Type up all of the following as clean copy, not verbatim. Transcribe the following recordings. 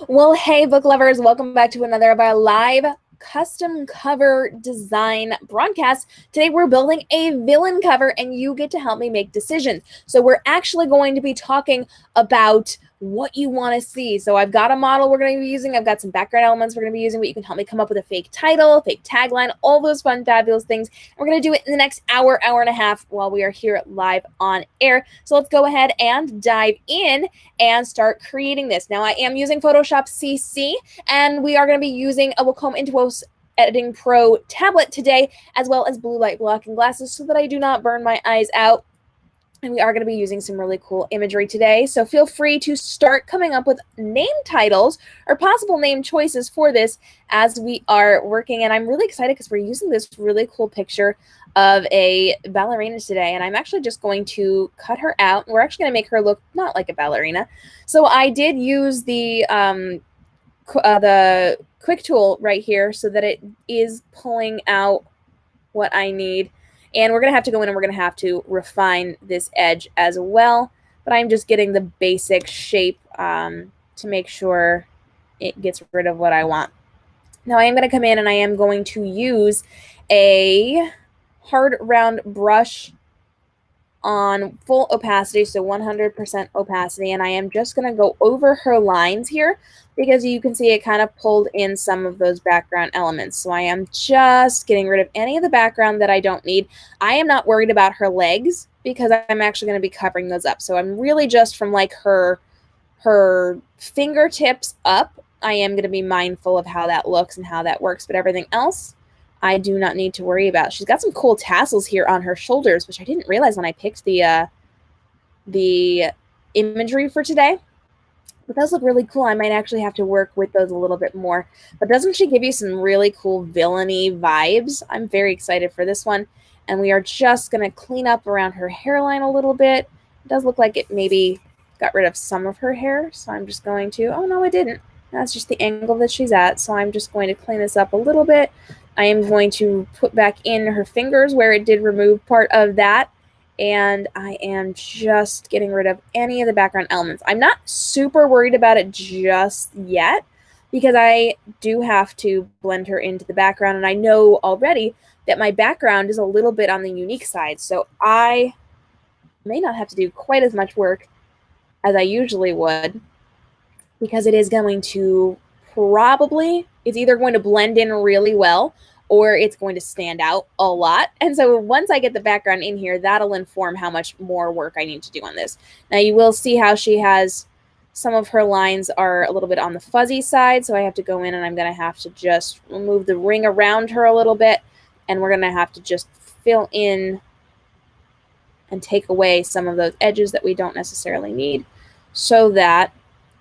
Well, hey, book lovers, welcome back to another of our live custom cover design broadcasts. Today, we're building a villain cover, and you get to help me make decisions. So, we're actually going to be talking about what you want to see. So, I've got a model we're going to be using, I've got some background elements we're going to be using, but you can help me come up with a fake title, fake tagline, all those fun, fabulous things. And we're going to do it in the next hour, hour and a half while we are here live on air. So, let's go ahead and dive in and start creating this. Now I am using Photoshop CC, and we are going to be using a Wacom Intuos Editing Pro tablet today, as well as blue light blocking glasses so that I do not burn my eyes out. And we are going to be using some really cool imagery today. So feel free to start coming up with name titles or possible name choices for this as we are working. And I'm really excited because we're using this really cool picture of a ballerina today. And I'm actually just going to cut her out. We're actually going to make her look not like a ballerina. So I did use the quick tool right here so that it is pulling out what I need. And we're going to have to go in and we're going to have to refine this edge as well. But I'm just getting the basic shape to make sure it gets rid of what I want. Now I am going to come in and I am going to use a hard round brush on full opacity, so 100% opacity, and I am just going to go over her lines here because you can see it kind of pulled in some of those background elements. So I am just getting rid of any of the background that I don't need. I am not worried about her legs because I'm actually going to be covering those up. So I'm really just from like her fingertips up. I am going to be mindful of how that looks and how that works, but everything else I do not need to worry about. She's got some cool tassels here on her shoulders, which I didn't realize when I picked the imagery for today. But those look really cool. I might actually have to work with those a little bit more. But doesn't she give you some really cool villainy vibes? I'm very excited for this one. And we are just going to clean up around her hairline a little bit. It does look like it maybe got rid of some of her hair. So I'm just going to, oh no, it didn't. That's just the angle that she's at. So I'm just going to clean this up a little bit. I am going to put back in her fingers where it did remove part of that. And I am just getting rid of any of the background elements. I'm not super worried about it just yet because I do have to blend her into the background. And I know already that my background is a little bit on the unique side. So I may not have to do quite as much work as I usually would because it is going to probably, it's either going to blend in really well or it's going to stand out a lot. And so once I get the background in here, that'll inform how much more work I need to do on this. Now you will see how she has, some of her lines are a little bit on the fuzzy side, so I have to go in and I'm going to have to just remove the ring around her a little bit, and we're going to have to just fill in and take away some of those edges that we don't necessarily need so that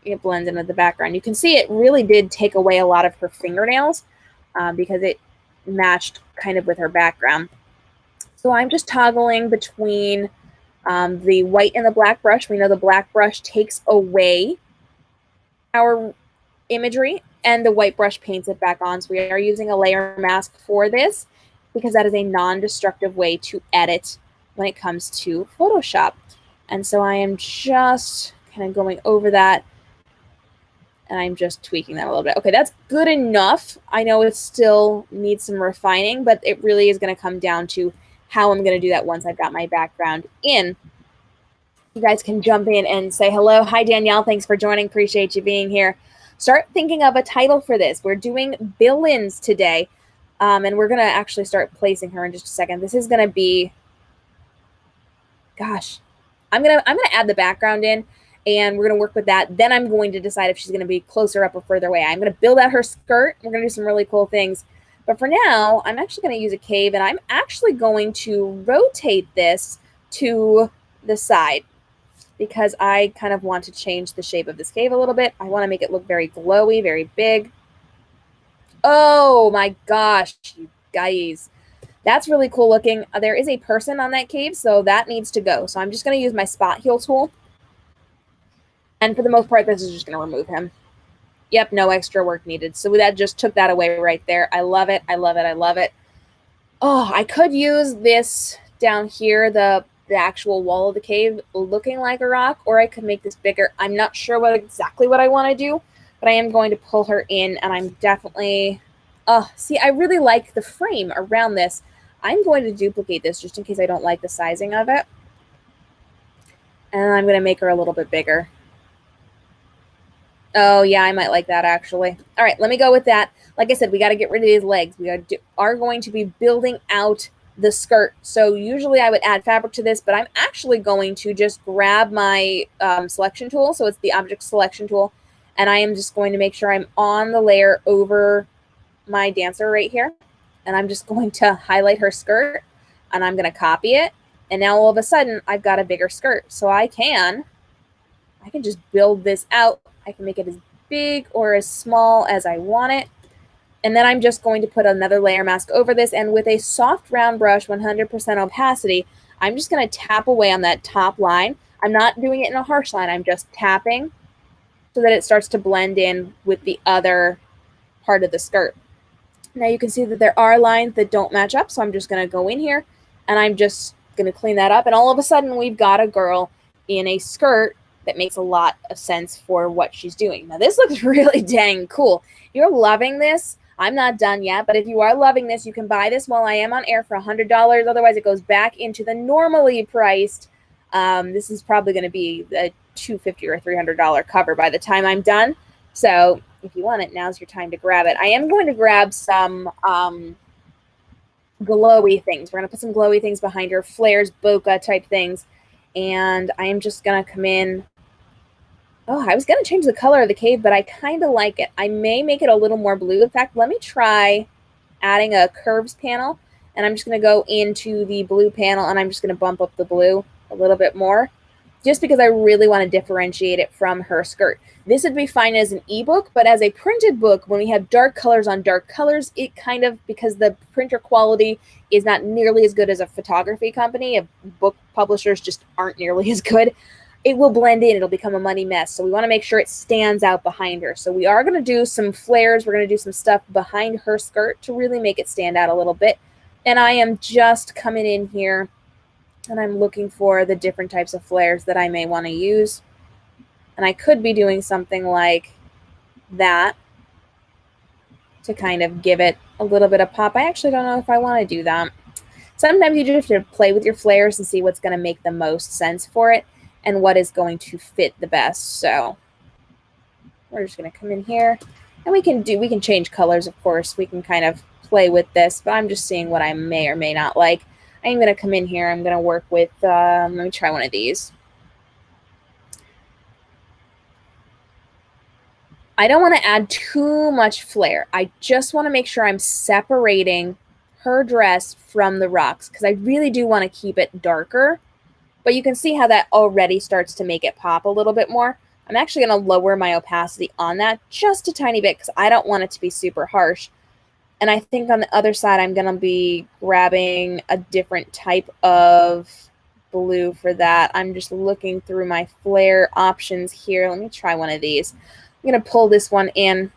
it blends into the background. You can see it really did take away a lot of her fingernails because it matched kind of with her background. So I'm just toggling between the white and the black brush. We know the black brush takes away our imagery and the white brush paints it back on. So we are using a layer mask for this because that is a non-destructive way to edit when it comes to Photoshop. And so I am just kind of going over that and I'm just tweaking that a little bit. Okay, that's good enough. I know it still needs some refining, but it really is going to come down to how I'm going to do that once I've got my background in. You guys can jump in and say hello. Hi, Danielle. Thanks for joining. Appreciate you being here. Start thinking of a title for this. We're doing villains today, and we're going to actually start placing her in just a second. This is going to be, gosh, I'm gonna add the background in, and we're going to work with that. Then I'm going to decide if she's going to be closer up or further away. I'm going to build out her skirt. We're going to do some really cool things. But for now, I'm actually going to use a cave, and I'm actually going to rotate this to the side because I kind of want to change the shape of this cave a little bit. I want to make it look very glowy, very big. Oh my gosh, you guys. That's really cool looking. There is a person on that cave, so that needs to go. So I'm just going to use my spot heal tool. And for the most part, this is just going to remove him. Yep, no extra work needed. So that just took that away right there. I love it. I love it. I love it. Oh, I could use this down here, the actual wall of the cave looking like a rock, or I could make this bigger. I'm not sure exactly what I want to do, but I am going to pull her in, and I'm definitely, see, I really like the frame around this. I'm going to duplicate this just in case I don't like the sizing of it. And I'm going to make her a little bit bigger. Oh, yeah, I might like that, actually. All right, let me go with that. Like I said, we got to get rid of these legs. We are going to be building out the skirt. So usually I would add fabric to this, but I'm actually going to just grab my selection tool. So it's the object selection tool. And I am just going to make sure I'm on the layer over my dancer right here. And I'm just going to highlight her skirt, and I'm going to copy it. And now all of a sudden, I've got a bigger skirt. So I can just build this out. I can make it as big or as small as I want it. And then I'm just going to put another layer mask over this. And with a soft round brush, 100% opacity, I'm just going to tap away on that top line. I'm not doing it in a harsh line. I'm just tapping so that it starts to blend in with the other part of the skirt. Now you can see that there are lines that don't match up. So I'm just going to go in here and I'm just going to clean that up. And all of a sudden, we've got a girl in a skirt that makes a lot of sense for what she's doing. Now, this looks really dang cool. If you're loving this, I'm not done yet, but if you are loving this, you can buy this while I am on air for $100. Otherwise, it goes back into the normally priced. This is probably going to be a $250 or $300 cover by the time I'm done. So if you want it, now's your time to grab it. I am going to grab some glowy things. We're going to put some glowy things behind her, flares, bokeh type things. And I am just going to come in. Oh, I was going to change the color of the cave, but I kind of like it. I may make it a little more blue. In fact, let me try adding a curves panel. And I'm just going to go into the blue panel, and I'm just going to bump up the blue a little bit more, just because I really want to differentiate it from her skirt. This would be fine as an ebook, but as a printed book, when we have dark colors on dark colors, it kind of, because the printer quality is not nearly as good as a photography company, if book publishers just aren't nearly as good, it will blend in. It'll become a muddy mess. So we want to make sure it stands out behind her. So we are going to do some flares. We're going to do some stuff behind her skirt to really make it stand out a little bit. And I am just coming in here, and I'm looking for the different types of flares that I may want to use. And I could be doing something like that to kind of give it a little bit of pop. I actually don't know if I want to do that. Sometimes you just have to play with your flares and see what's going to make the most sense for it and what is going to fit the best. So we're just going to come in here, and we can change colors, of course. We can kind of play with this, but I'm just seeing what I may or may not like. I'm going to come in here. I'm going to work with, let me try one of these. I don't want to add too much flare. I just want to make sure I'm separating her dress from the rocks, because I really do want to keep it darker. But you can see how that already starts to make it pop a little bit more. I'm actually going to lower my opacity on that just a tiny bit, because I don't want it to be super harsh. And I think on the other side, I'm going to be grabbing a different type of blue for that. I'm just looking through my flare options here. Let me try one of these. I'm going to pull this one in,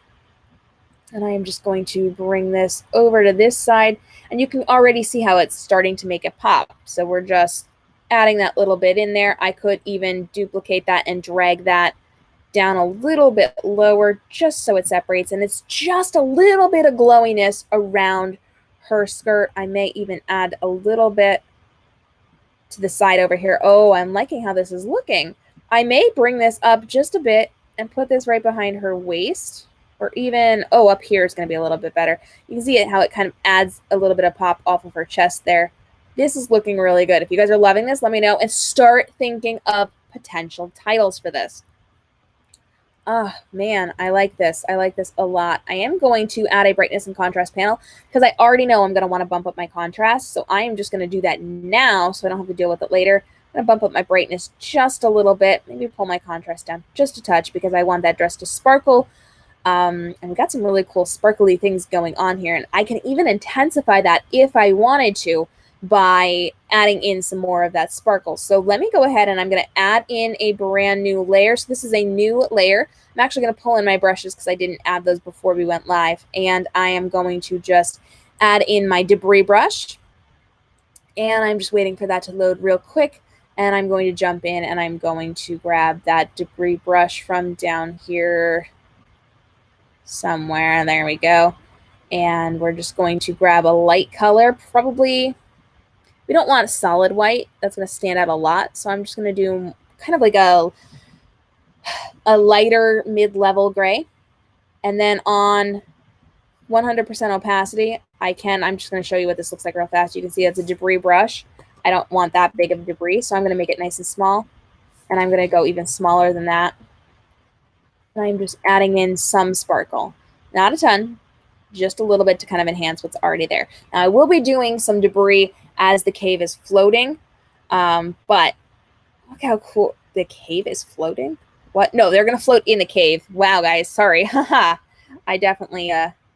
and I am just going to bring this over to this side. And you can already see how it's starting to make it pop. So we're just adding that little bit in there. I could even duplicate that and drag that down a little bit lower just so it separates, and it's just a little bit of glowiness around her skirt. I may even add a little bit to the side over here. Oh, I'm liking how this is looking. I may bring this up just a bit and put this right behind her waist, or even, oh, up here is going to be a little bit better. You can see it, how it kind of adds a little bit of pop off of her chest there. This is looking really good. If you guys are loving this, let me know, and start thinking of potential titles for this. Oh, man, I like this. I like this a lot. I am going to add a brightness and contrast panel, because I already know I'm going to want to bump up my contrast. So I am just going to do that now so I don't have to deal with it later. I'm going to bump up my brightness just a little bit. Maybe pull my contrast down just a touch, because I want that dress to sparkle. And we've got some really cool sparkly things going on here. And I can even intensify that if I wanted to by adding in some more of that sparkle. So let me go ahead, and I'm going to add in a brand new layer. So this is a new layer. I'm actually going to pull in my brushes because I didn't add those before we went live. And I am going to just add in my debris brush. And I'm just waiting for that to load real quick. And I'm going to jump in, and I'm going to grab that debris brush from down here. somewhere. There we go. And we're just going to grab a light color, probably, we don't want a solid white. That's going to stand out a lot. So I'm just going to do kind of like a lighter mid-level gray. And then on 100% opacity, I'm just going to show you what this looks like real fast. You can see it's a debris brush. I don't want that big of debris, so I'm going to make it nice and small. And I'm going to go even smaller than that. And I'm just adding in some sparkle. Not a ton, just a little bit to kind of enhance what's already there. Now, I will be doing some debris as the cave is floating, but look how cool the cave is floating. What? No, they're going to float in the cave. Wow, guys, sorry. Haha. I definitely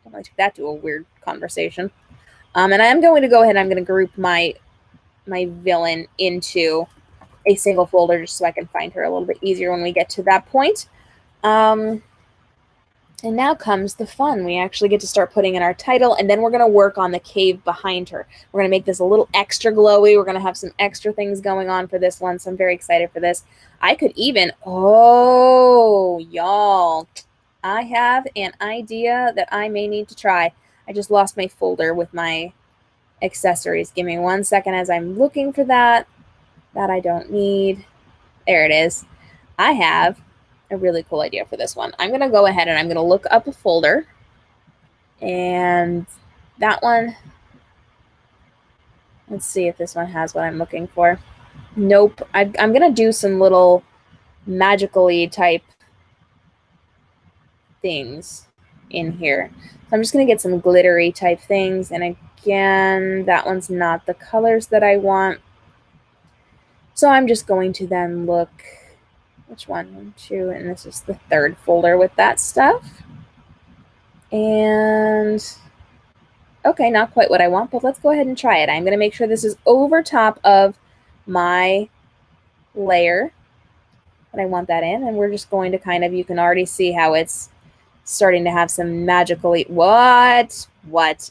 took that to a weird conversation. And I am going to go ahead and I'm going to group my villain into a single folder just so I can find her a little bit easier when we get to that point. And now comes the fun. We actually get to start putting in our title, and then we're going to work on the cave behind her. We're going to make this a little extra glowy. We're going to have some extra things going on for this one, so I'm very excited for this. I could even, oh, y'all, I have an idea that I may need to try. I just lost my folder with my accessories. Give me 1 second as I'm looking for that. That I don't need. There it is. I have a really cool idea for this one. I'm going to go ahead and I'm going to look up a folder. And that one, let's see if this one has what I'm looking for. Nope. I'm going to do some little magical-y type things in here. So I'm just going to get some glittery type things. And again, that one's not the colors that I want. So I'm just going to then look, which one? 1, 2, and this is the third folder with that stuff. And okay, not quite what I want, but let's go ahead and try it. I'm going to make sure this is over top of my layer that I want that in. And we're just going to kind of, you can already see how it's starting to have some magical, what?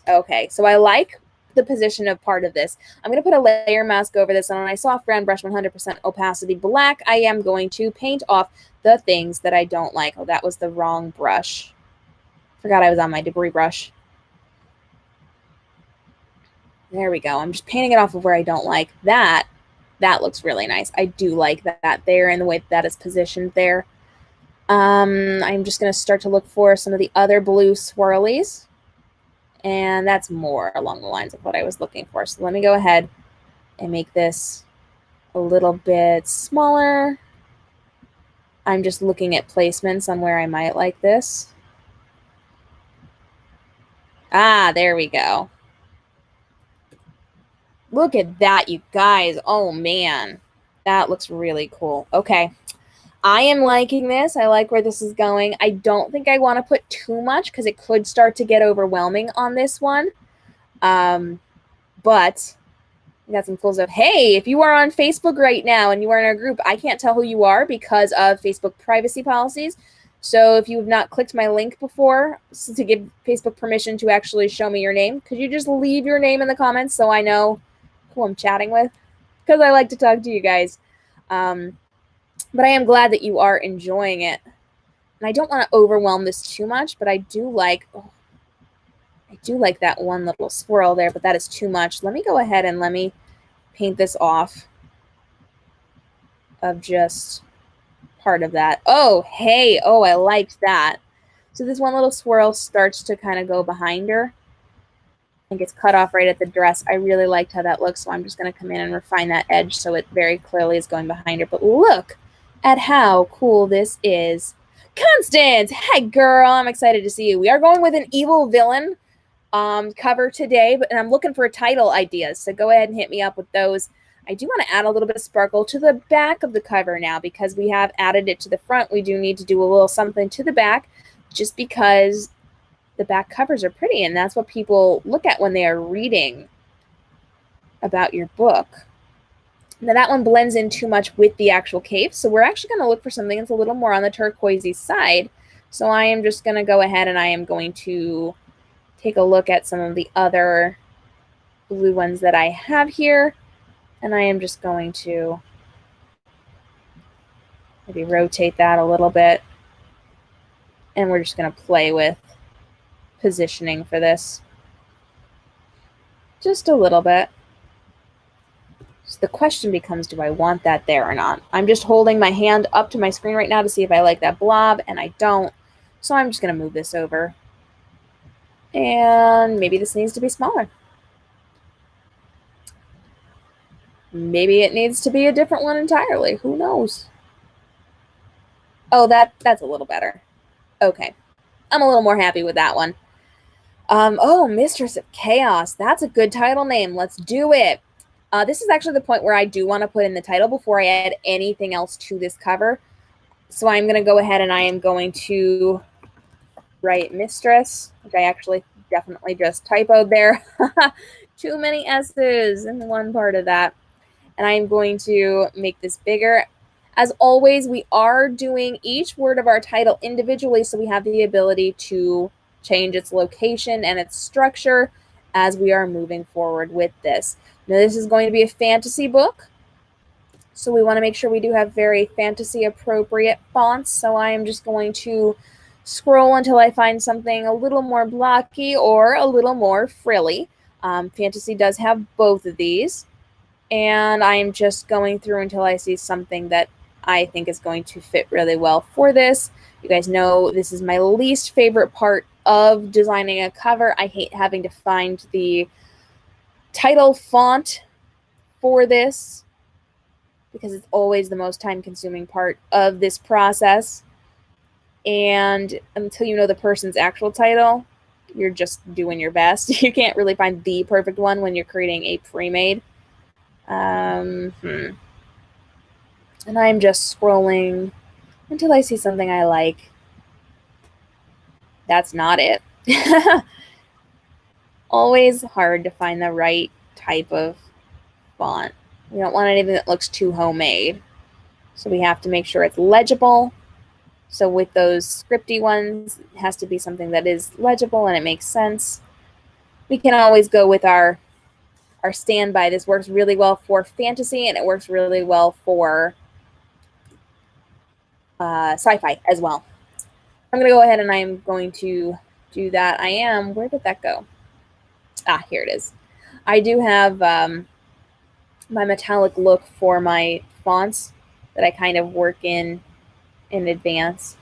Okay, so I like the position of part of this. I'm going to put a layer mask over this, and on my soft round brush 100% opacity black, I am going to paint off the things that I don't like. Oh, that was the wrong brush. Forgot I was on my debris brush. There we go. I'm just painting it off of where I don't like. That looks really nice. I do like that there and the way that is positioned there. I'm just going to start to look for some of the other blue swirlies. And that's more along the lines of what I was looking for. So let me go ahead and make this a little bit smaller. I'm just looking at placements on where I might like this. Ah, there we go. Look at that, you guys. Oh, man. That looks really cool. Okay. I am liking this. I like where this is going. I don't think I want to put too much because it could start to get overwhelming on this one. But we got some cool stuff. Hey, if you are on Facebook right now and you are in our group, I can't tell who you are because of Facebook privacy policies. So if you've not clicked my link before to give Facebook permission to actually show me your name, could you just leave your name in the comments so I know who I'm chatting with? Because I like to talk to you guys. But I am glad that you are enjoying it. And I don't want to overwhelm this too much, but I do like that one little swirl there, but that is too much. Let me go ahead and let me paint this off of just part of that. Oh, hey. Oh, I liked that. So this one little swirl starts to kind of go behind her and gets cut off right at the dress. I really liked how that looks, so I'm just going to come in and refine that edge so it very clearly is going behind her. But look at how cool this is. Constance, hey girl, I'm excited to see you. We are going with an evil villain cover today, and I'm looking for title ideas, so go ahead and hit me up with those. I do want to add a little bit of sparkle to the back of the cover now because we have added it to the front. We do need to do a little something to the back just because the back covers are pretty, and that's what people look at when they are reading about your book. Now that one blends in too much with the actual cave, so we're actually going to look for something that's a little more on the turquoisey side. So I am just going to go ahead and I am going to take a look at some of the other blue ones that I have here, and I am just going to maybe rotate that a little bit, and we're just going to play with positioning for this. Just a little bit. So the question becomes, do I want that there or not? I'm just holding my hand up to my screen right now to see if I like that blob, and I don't. So I'm just going to move this over. And maybe this needs to be smaller. Maybe it needs to be a different one entirely. Who knows? Oh, that's a little better. Okay. I'm a little more happy with that one. Oh, Mistress of Chaos. That's a good title name. Let's do it. This is actually the point where I do want to put in the title before I add anything else to this cover. So I'm going to go ahead and I am going to write Mistress, which I actually definitely just typoed there. Too many S's in one part of that. And I'm going to make this bigger. As always, we are doing each word of our title individually, so we have the ability to change its location and its structure as we are moving forward with this. Now, this is going to be a fantasy book, so we want to make sure we do have very fantasy-appropriate fonts, so I am just going to scroll until I find something a little more blocky or a little more frilly. Fantasy does have both of these, and I am just going through until I see something that I think is going to fit really well for this. You guys know this is my least favorite part of designing a cover. I hate having to find the title font for this because it's always the most time-consuming part of this process. And until you know the person's actual title, you're just doing your best. You can't really find the perfect one when you're creating a pre-made. And I'm just scrolling until I see something I like. That's not it. Always hard to find the right type of font. We don't want anything that looks too homemade. So we have to make sure it's legible. So with those scripty ones, it has to be something that is legible and it makes sense. We can always go with our standby. This works really well for fantasy and it works really well for sci-fi as well. I'm going to go ahead and I'm going to do that. Where did that go? Here it is. I do have my metallic look for my fonts that I kind of work in advance.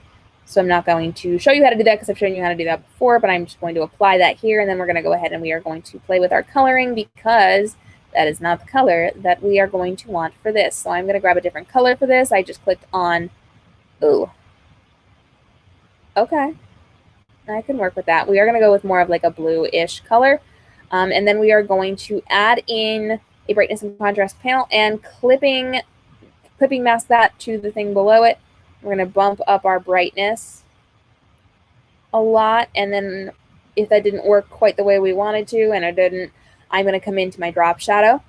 So I'm not going to show you how to do that because I've shown you how to do that before, but I'm just going to apply that here, and then we're going to go ahead and we are going to play with our coloring because that is not the color that we are going to want for this. So I'm going to grab a different color for this. I just clicked on, ooh, okay, I can work with that. We are going to go with more of like a blue-ish color, and then we are going to add in a brightness and contrast panel and clipping mask that to the thing below it. We're going to bump up our brightness a lot, and then if that didn't work quite the way we wanted to, and it didn't, I'm going to come into my drop shadow.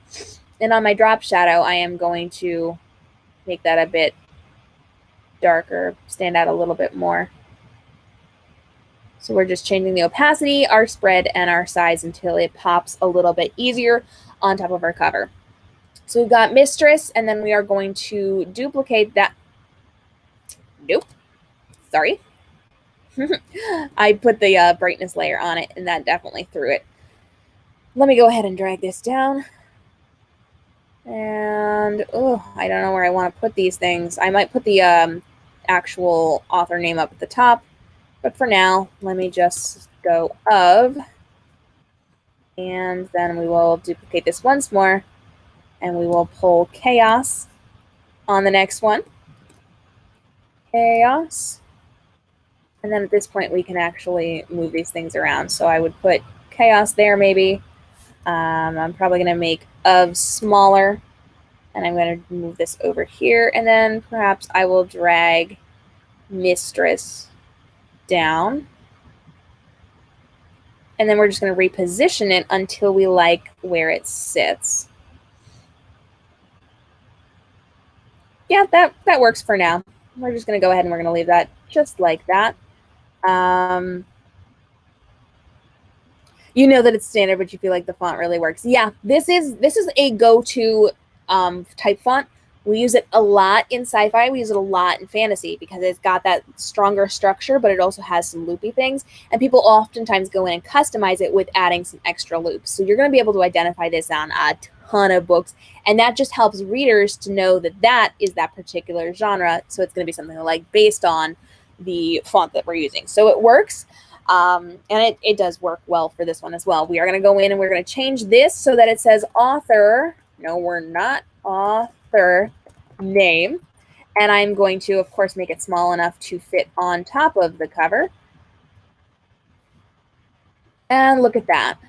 And on my drop shadow, I am going to make that a bit darker, stand out a little bit more. So we're just changing the opacity, our spread, and our size until it pops a little bit easier on top of our cover. So we've got Mistress, and then we are going to duplicate that. Nope. Sorry. I put the brightness layer on it, and that definitely threw it. Let me go ahead and drag this down. And, I don't know where I want to put these things. I might put the actual author name up at the top. But for now, let me just go of. And then we will duplicate this once more. And we will pull Chaos on the next one. Chaos. And then at this point, we can actually move these things around. So I would put Chaos there maybe. I'm probably going to make of smaller. And I'm going to move this over here. And then perhaps I will drag Mistress down. And then we're just going to reposition it until we like where it sits. Yeah, that works for now. We're just going to go ahead and we're going to leave that just like that. You know that it's standard, but you feel like the font really works. Yeah, this is a go-to type font We use it a lot in sci-fi. We use it a lot in fantasy because it's got that stronger structure, but it also has some loopy things. And people oftentimes go in and customize it with adding some extra loops. So you're going to be able to identify this on a ton of books. And that just helps readers to know that that is that particular genre. So it's going to be something like based on the font that we're using. So it works. And it does work well for this one as well. We are going to go in and we're going to change this so that it says author. No, we're not author name. And I'm going to, of course, make it small enough to fit on top of the cover. And look at that.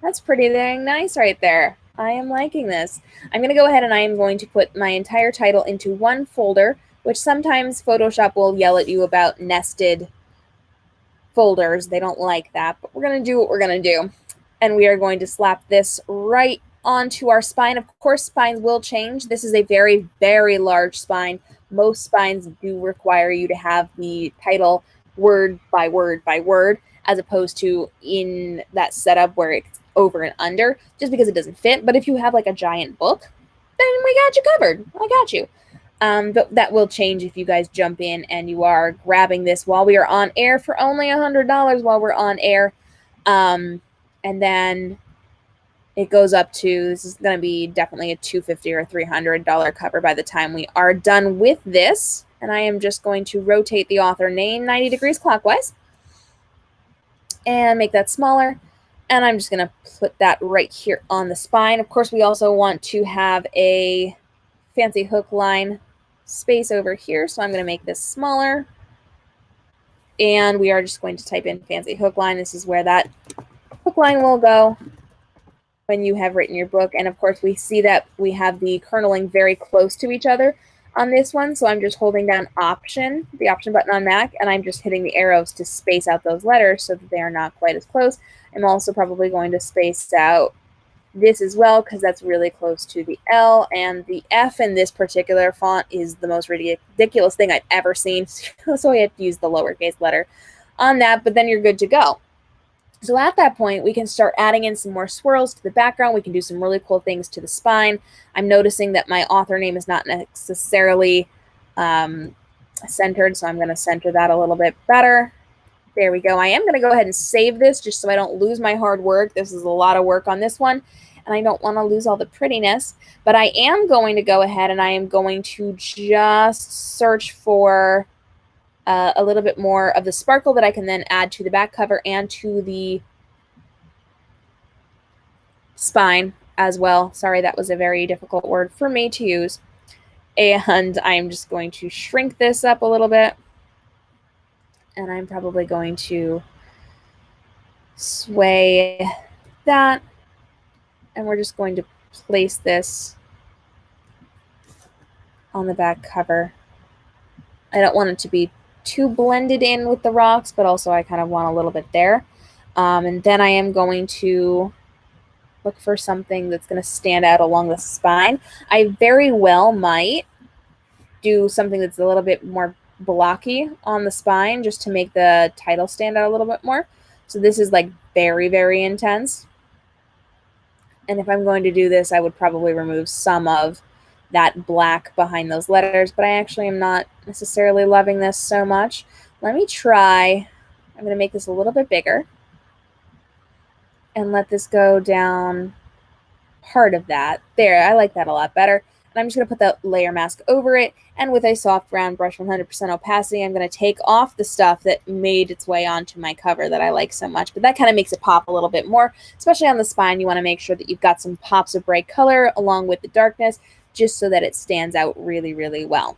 That's pretty dang nice right there. I am liking this. I'm going to go ahead and I am going to put my entire title into one folder, which sometimes Photoshop will yell at you about nested folders. They don't like that, but we're going to do what we're going to do. And we are going to slap this right onto our spine. Of course, spines will change. This is a very, very large spine. Most spines do require you to have the title word by word by word, as opposed to in that setup where it's over and under, just because it doesn't fit. But if you have like a giant book, then we got you covered. I got you. But that will change if you guys jump in and you are grabbing this while we are on air for only $100 while we're on air. And then it goes up to, this is going to be definitely a $250 or $300 cover by the time we are done with this. And I am just going to rotate the author name 90 degrees clockwise and make that smaller. And I'm just going to put that right here on the spine. Of course, we also want to have a fancy hook line space over here. So I'm going to make this smaller. And we are just going to type in fancy hook line. This is where that hook line will go when you have written your book. And of course, we see that we have the kerneling very close to each other on this one. So I'm just holding down Option, the Option button on Mac, and I'm just hitting the arrows to space out those letters so that they are not quite as close. I'm also probably going to space out this as well because that's really close to the L, and the F in this particular font is the most ridiculous thing I've ever seen. So I have to use the lowercase letter on that, but then you're good to go. So at that point, we can start adding in some more swirls to the background. We can do some really cool things to the spine. I'm noticing that my author name is not necessarily centered, so I'm going to center that a little bit better. There we go. I am going to go ahead and save this just so I don't lose my hard work. This is a lot of work on this one, and I don't want to lose all the prettiness. But I am going to go ahead and I am going to just search for a little bit more of the sparkle that I can then add to the back cover and to the spine as well. Sorry, that was a very difficult word for me to use. And I'm just going to shrink this up a little bit. And I'm probably going to sway that. And we're just going to place this on the back cover. I don't want it to be too blended in with the rocks, but also I kind of want a little bit there. And then I am going to look for something that's going to stand out along the spine. I very well might do something that's a little bit more blocky on the spine just to make the title stand out a little bit more. So this is like very, very intense. And if I'm going to do this, I would probably remove some of that black behind those letters, but I actually am not necessarily loving this so much. Let me try. I'm going to make this a little bit bigger and let this go down part of that. There, I like that a lot better. And I'm just going to put that layer mask over it. And with a soft round brush 100% opacity, I'm going to take off the stuff that made its way onto my cover that I like so much. But that kind of makes it pop a little bit more, especially on the spine. You want to make sure that you've got some pops of bright color along with the darkness, just so that it stands out really, really well.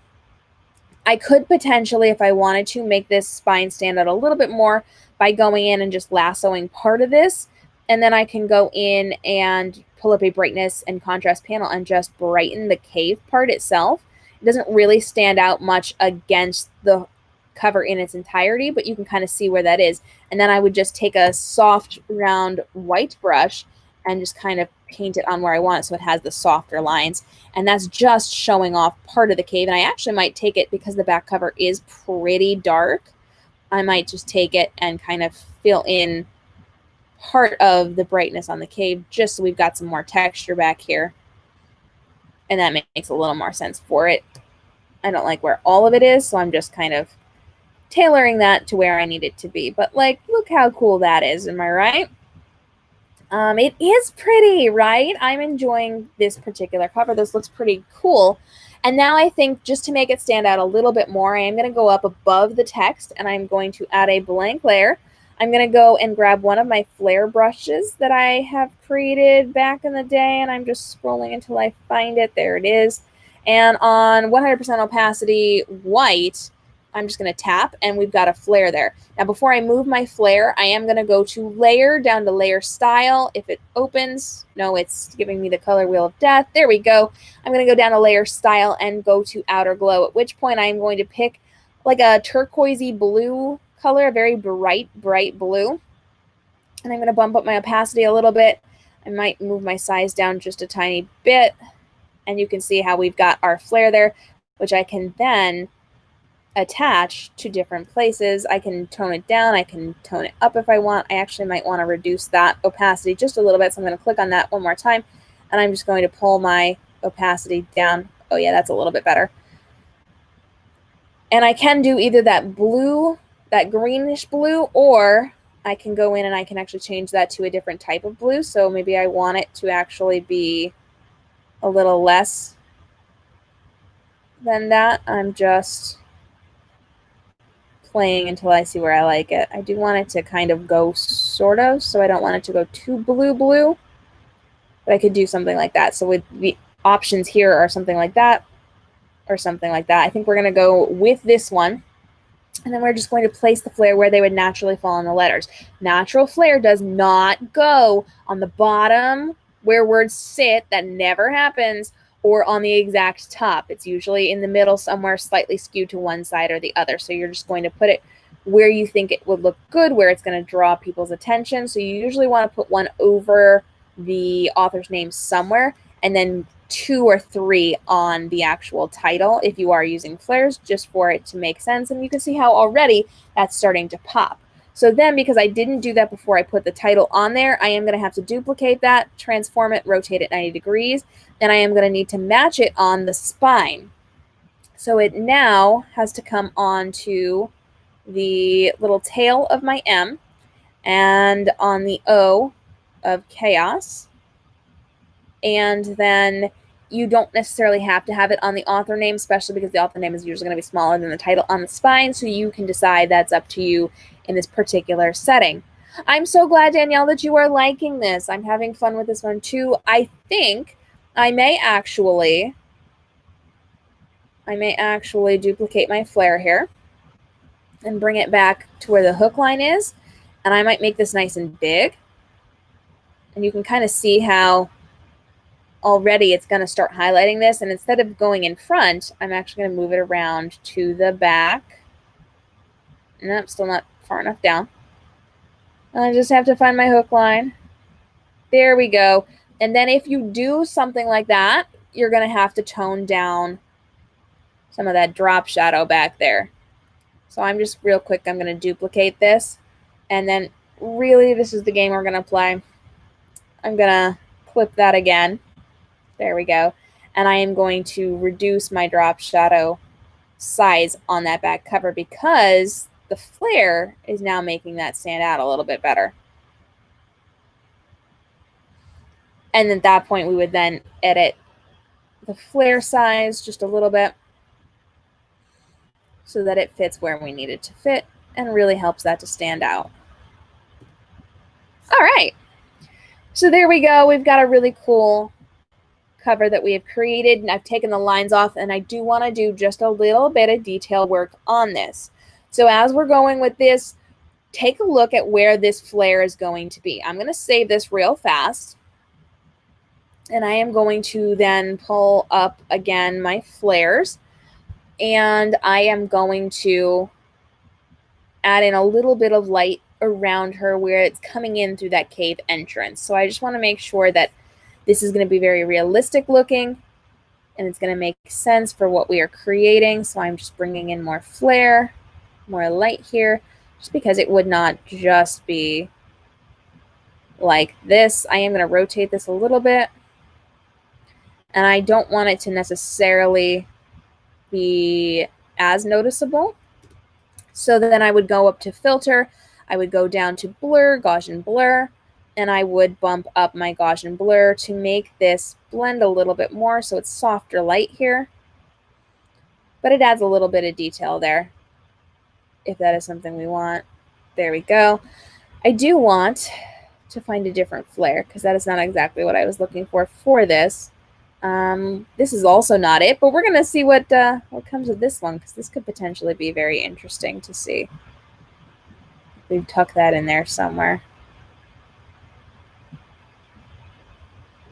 I could potentially, if I wanted to, make this spine stand out a little bit more by going in and just lassoing part of this. And then I can go in and pull up a brightness and contrast panel and just brighten the cave part itself. It doesn't really stand out much against the cover in its entirety, but you can kind of see where that is. And then I would just take a soft, round white brush and just kind of paint it on where I want it so it has the softer lines. And that's just showing off part of the cave. And I actually might take it, because the back cover is pretty dark, I might just take it and kind of fill in part of the brightness on the cave just so we've got some more texture back here. And that makes a little more sense for it. I don't like where all of it is, so I'm just kind of tailoring that to where I need it to be. But like, look how cool that is, am I right? It is pretty, right? I'm enjoying this particular cover. This looks pretty cool. And now I think just to make it stand out a little bit more, I am going to go up above the text and I'm going to add a blank layer. I'm going to go and grab one of my flare brushes that I have created back in the day, and I'm just scrolling until I find it. There it is. And on 100% opacity white, I'm just going to tap, and we've got a flare there. Now, before I move my flare, I am going to go to layer, down to layer style. If it opens, no, it's giving me the color wheel of death. There we go. I'm going to go down to layer style and go to outer glow, at which point I'm going to pick like a turquoisey blue color, a very bright blue. And I'm going to bump up my opacity a little bit. I might move my size down just a tiny bit. And you can see how we've got our flare there, which I can then attach to different places. I can tone it down. I can tone it up if I want. I actually might want to reduce that opacity just a little bit. So I'm going to click on that one more time. And I'm just going to pull my opacity down. Oh yeah, that's a little bit better. And I can do either that blue, that greenish blue, or I can go in and I can actually change that to a different type of blue. So maybe I want it to actually be a little less than that. I'm just playing until I see where I like it. I do want it to kind of go sort of, so I don't want it to go too blue, but I could do something like that. So with the options here are something like that or something like that. I think we're going to go with this one. And then we're just going to place the flare where they would naturally fall on the letters. Natural flare does not go on the bottom where words sit. That never happens. Or on the exact top. It's usually in the middle somewhere, slightly skewed to one side or the other. So you're just going to put it where you think it would look good, where it's going to draw people's attention. So you usually want to put one over the author's name somewhere, and then 2 or 3 on the actual title if you are using flares, just for it to make sense. And you can see how already that's starting to pop. So then, because I didn't do that before I put the title on there, I am going to have to duplicate that, transform it, rotate it 90 degrees, and I am going to need to match it on the spine. So it now has to come onto the little tail of my M and on the O of chaos. And then you don't necessarily have to have it on the author name, especially because the author name is usually going to be smaller than the title on the spine, so you can decide. That's up to you in this particular setting. I'm so glad, Danielle, that you are liking this. I'm having fun with this one too. I think I may actually duplicate my flare here and bring it back to where the hook line is, and I might make this nice and big. And you can kind of see how already it's going to start highlighting this, and instead of going in front, I'm actually going to move it around to the back. Nope, still not far enough down. I just have to find my hook line. There we go. And then if you do something like that, you're going to have to tone down some of that drop shadow back there. So I'm just real quick, I'm going to duplicate this. And then really, this is the game we're going to play. I'm going to clip that again. There we go. And I am going to reduce my drop shadow size on that back cover because the flare is now making that stand out a little bit better. And at that point, we would then edit the flare size just a little bit so that it fits where we need it to fit and really helps that to stand out. All right. So there we go. We've got a really cool cover that we have created, and I've taken the lines off, and I do want to do just a little bit of detail work on this. So as we're going with this, take a look at where this flare is going to be. I'm going to save this real fast, and I am going to then pull up again my flares, and I am going to add in a little bit of light around her where it's coming in through that cave entrance. So I just want to make sure that this is going to be very realistic looking, and it's going to make sense for what we are creating. So I'm just bringing in more flare, more light here, just because it would not just be like this. I am going to rotate this a little bit. and I don't want it to necessarily be as noticeable. So then I would go up to filter, I would go down to blur, Gaussian blur, and I would bump up my Gaussian blur to make this blend a little bit more so it's softer light here. But it adds a little bit of detail there, if that is something we want. There we go. I do want to find a different flare because that is not exactly what I was looking for this. This is also not it, but we're going to see what comes with this one because this could potentially be very interesting to see. We've tucked that in there somewhere.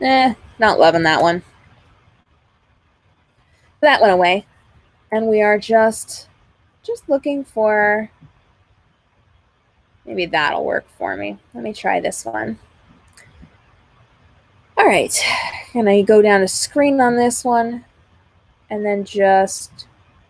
Not loving that one. That went away. And we are just looking for, maybe that'll work for me. Let me try this one. All right, and I go down to screen on this one and then just,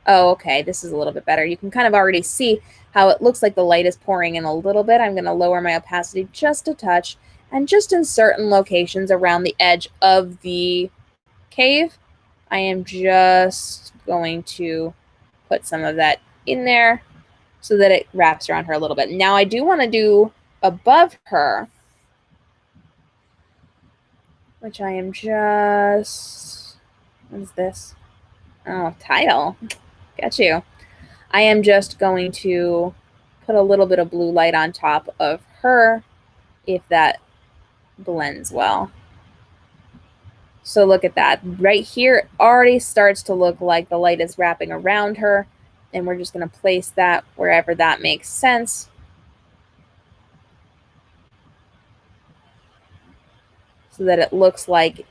oh, okay, this is a little bit better. You can kind of already see how it looks like the light is pouring in a little bit. I'm going to lower my opacity just a touch, and just in certain locations around the edge of the cave, I am just going to put some of that in there so that it wraps around her a little bit. Now I do want to do above her, which I am just, what is this? Oh, tile. Got you. I am just going to put a little bit of blue light on top of her if that blends well. So look at that. Right here, it already starts to look like the light is wrapping around her, and we're just going to place that wherever that makes sense. So that it looks like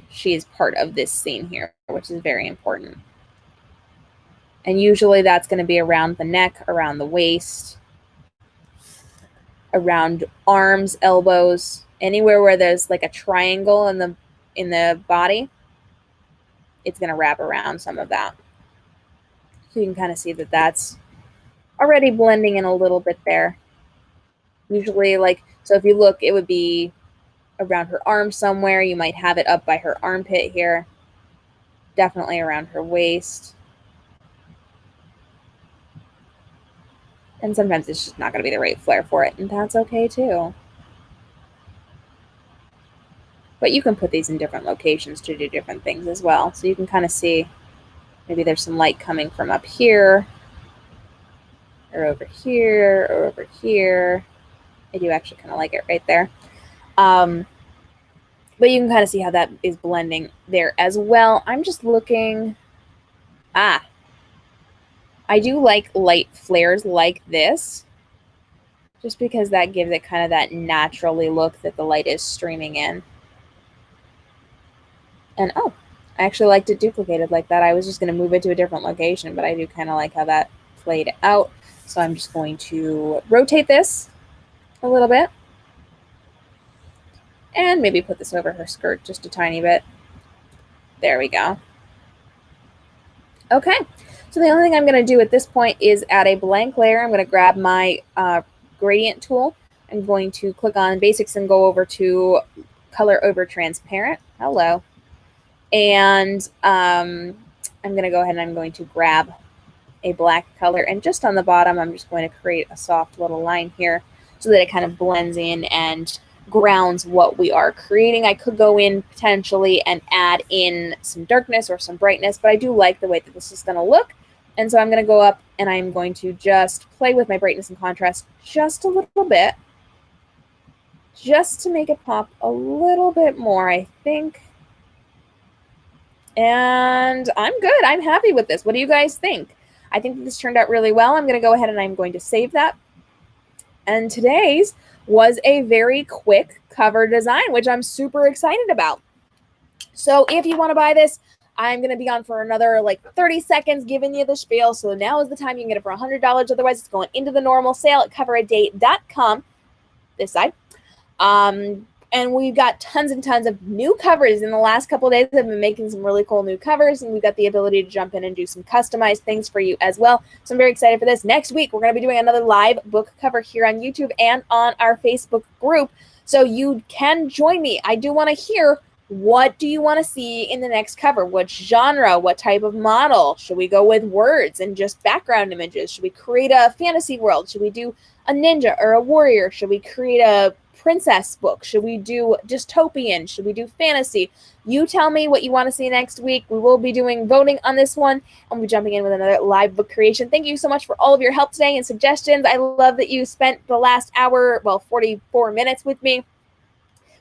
she is part of this scene here, which is very important. And usually that's going to be around the neck, around the waist, around arms, elbows, anywhere where there's like a triangle in the body, it's going to wrap around some of that. So you can kind of see that that's already blending in a little bit there. Usually, like, so if you look, it would be around her arm somewhere. You might have it up by her armpit here. Definitely around her waist. And sometimes it's just not going to be the right flare for it, and that's okay too. But you can put these in different locations to do different things as well. So you can kind of see maybe there's some light coming from up here, or over here, or over here. I do actually kind of like it right there. But you can kind of see how that is blending there as well. I'm just looking. I do like light flares like this, just because that gives it kind of that naturally look that the light is streaming in. And oh, I actually liked it duplicated like that. I was just going to move it to a different location, but I do kind of like how that played out. So I'm just going to rotate this a little bit. And maybe put this over her skirt just a tiny bit. There we go. Okay, so the only thing I'm going to do at this point is add a blank layer. I'm going to grab my gradient tool. I'm going to click on basics and go over to color over transparent. Hello. And I'm going to go ahead and I'm going to grab a black color. And just on the bottom, I'm just going to create a soft little line here so that it kind of blends in and grounds what we are creating. I could go in potentially and add in some darkness or some brightness, but I do like the way that this is going to look. And so I'm going to go up and I'm going to just play with my brightness and contrast just a little bit, just to make it pop a little bit more, I think. And I'm good. I'm happy with this. What do you guys think? I think this turned out really well. I'm going to go ahead and I'm going to save that. And today's was a very quick cover design, which I'm super excited about. So if you want to buy this, I'm going to be on for another like 30 seconds giving you the spiel. So now is the time. You can get it for $100. Otherwise, it's going into the normal sale at coveradate.com. This side. And we've got tons and tons of new covers. In the last couple of days, I've been making some really cool new covers, and we've got the ability to jump in and do some customized things for you as well. So I'm very excited for this. Next week, we're going to be doing another live book cover here on YouTube and on our Facebook group. So you can join me. I do want to hear What do you want to see in the next cover? What genre? What type of model? Should we go with words and just background images? Should we create a fantasy world? Should we do a ninja or a warrior? Should we create a princess book? Should we do dystopian? Should we do fantasy? You tell me what you want to see next week. We will be doing voting on this one, and we'll be jumping in with another live book creation. Thank you so much for all of your help today and suggestions. I love that you spent the last hour, 44 minutes with me.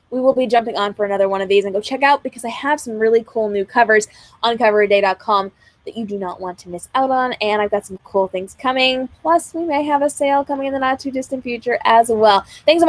We will be jumping on for another one of these, and go check out, because I have some really cool new covers on coveraday.com that you do not want to miss out on, and I've got some cool things coming. Plus, we may have a sale coming in the not too distant future as well. Thanks so much